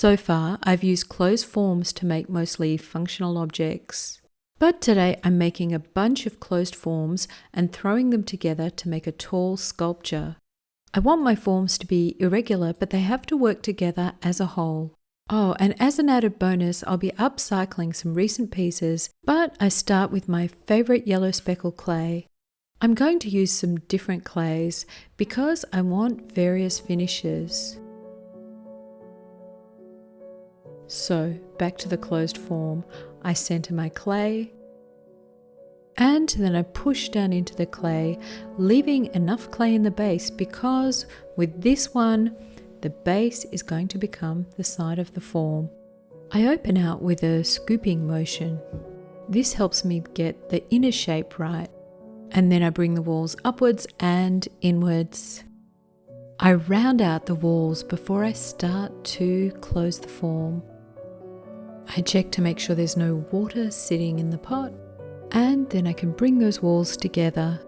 So far, I've used closed forms to make mostly functional objects. But today I'm making a bunch of closed forms and throwing them together to make a tall sculpture. I want my forms to be irregular, but they have to work together as a whole. Oh, and as an added bonus, I'll be upcycling some recent pieces, but I start with my favorite yellow speckle clay. I'm going to use some different clays because I want various finishes. So, back to the closed form, I center my clay, and then I push down into the clay, leaving enough clay in the base because with this one, the base is going to become the side of the form. I open out with a scooping motion. This helps me get the inner shape right. And then I bring the walls upwards and inwards. I round out the walls before I start to close the form. I check to make sure there's no water sitting in the pot, and then I can bring those walls together.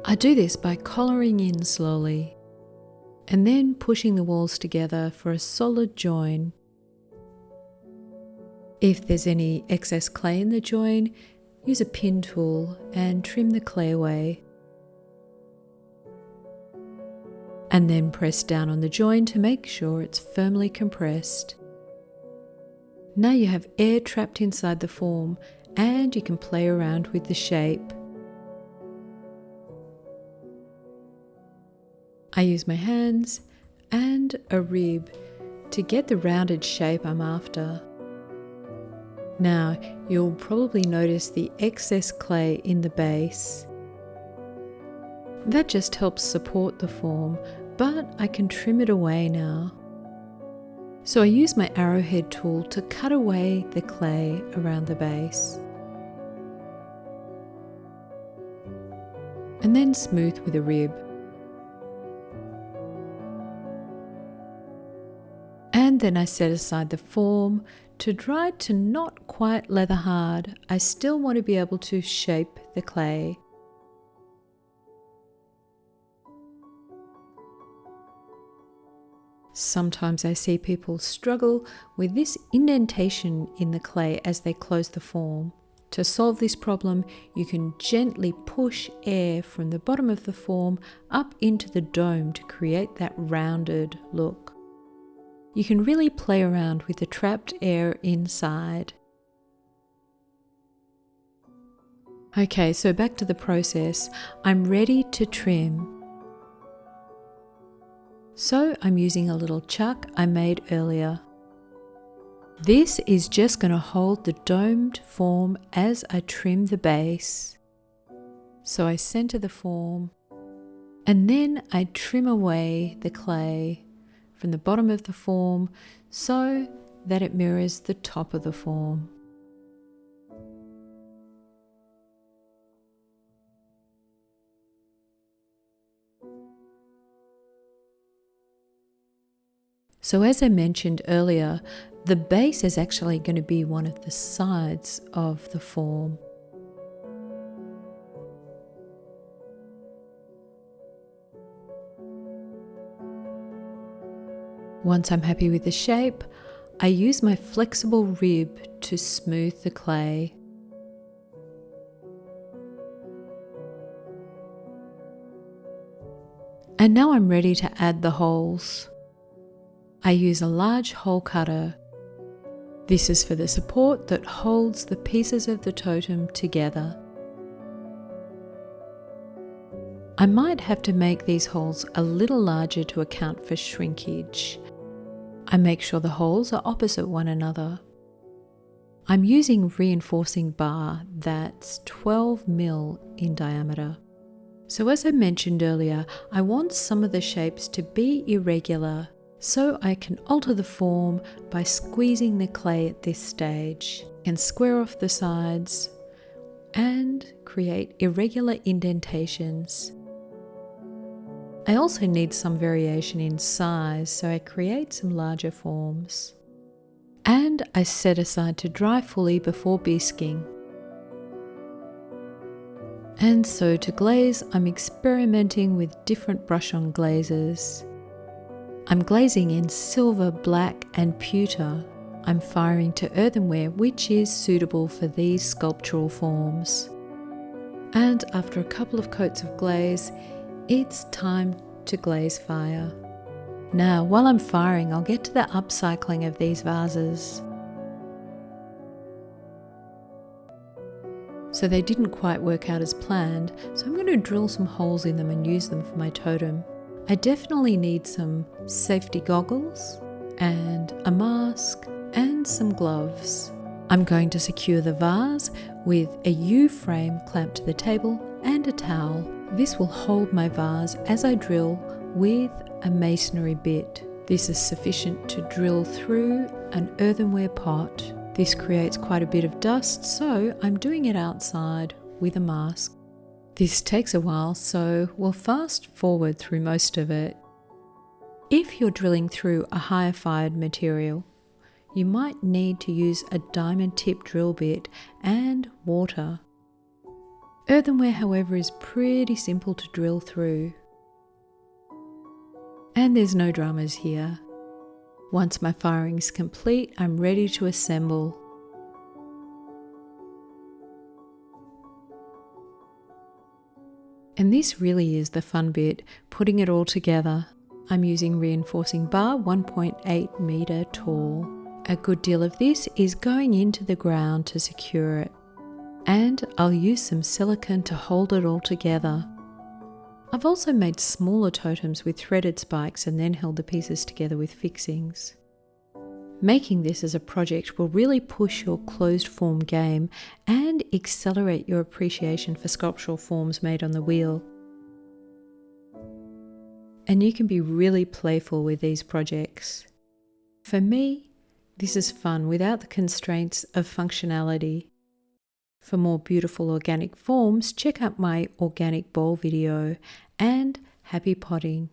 I do this by collaring in slowly, and then pushing the walls together for a solid join. If there's any excess clay in the join, use a pin tool and trim the clay away. And then press down on the join to make sure it's firmly compressed. Now you have air trapped inside the form and you can play around with the shape. I use my hands and a rib to get the rounded shape I'm after. Now you'll probably notice the excess clay in the base. That just helps support the form, but I can trim it away now. So I use my arrowhead tool to cut away the clay around the base. And then smooth with a rib. And then I set aside the form to dry to not quite leather hard. I still want to be able to shape the clay. Sometimes I see people struggle with this indentation in the clay as they close the form. To solve this problem, you can gently push air from the bottom of the form up into the dome to create that rounded look. You can really play around with the trapped air inside. Okay, so back to the process. I'm ready to trim. So I'm using a little chuck I made earlier. This is just going to hold the domed form as I trim the base. So I center the form and then I trim away the clay from the bottom of the form so that it mirrors the top of the form. So as I mentioned earlier, the base is actually going to be one of the sides of the form. Once I'm happy with the shape, I use my flexible rib to smooth the clay. And now I'm ready to add the holes. I use a large hole cutter. This is for the support that holds the pieces of the totem together. I might have to make these holes a little larger to account for shrinkage. I make sure the holes are opposite one another. I'm using reinforcing bar that's 12 mil in diameter. So as I mentioned earlier, I want some of the shapes to be irregular, so I can alter the form by squeezing the clay at this stage. I can square off the sides and create irregular indentations. I also need some variation in size, so I create some larger forms. And I set aside to dry fully before bisquing. And so to glaze, I'm experimenting with different brush-on glazes. I'm glazing in silver, black and pewter. I'm firing to earthenware, which is suitable for these sculptural forms. And after a couple of coats of glaze, it's time to glaze fire. Now, while I'm firing, I'll get to the upcycling of these vases. So they didn't quite work out as planned, so I'm going to drill some holes in them and use them for my totem. I definitely need some safety goggles and a mask and some gloves. I'm going to secure the vase with a U-frame clamped to the table and a towel. This will hold my vase as I drill with a masonry bit. This is sufficient to drill through an earthenware pot. This creates quite a bit of dust, so I'm doing it outside with a mask. This takes a while, so we'll fast forward through most of it. If you're drilling through a higher fired material, you might need to use a diamond tip drill bit and water. Earthenware, however, is pretty simple to drill through. And there's no dramas here. Once my firing is complete, I'm ready to assemble. And this really is the fun bit, putting it all together. I'm using reinforcing bar 1.8 meter tall. A good deal of this is going into the ground to secure it. And I'll use some silicone to hold it all together. I've also made smaller totems with threaded spikes and then held the pieces together with fixings. Making this as a project will really push your closed form game and accelerate your appreciation for sculptural forms made on the wheel. And you can be really playful with these projects. For me, this is fun without the constraints of functionality. For more beautiful organic forms, check out my organic bowl video, and happy potting!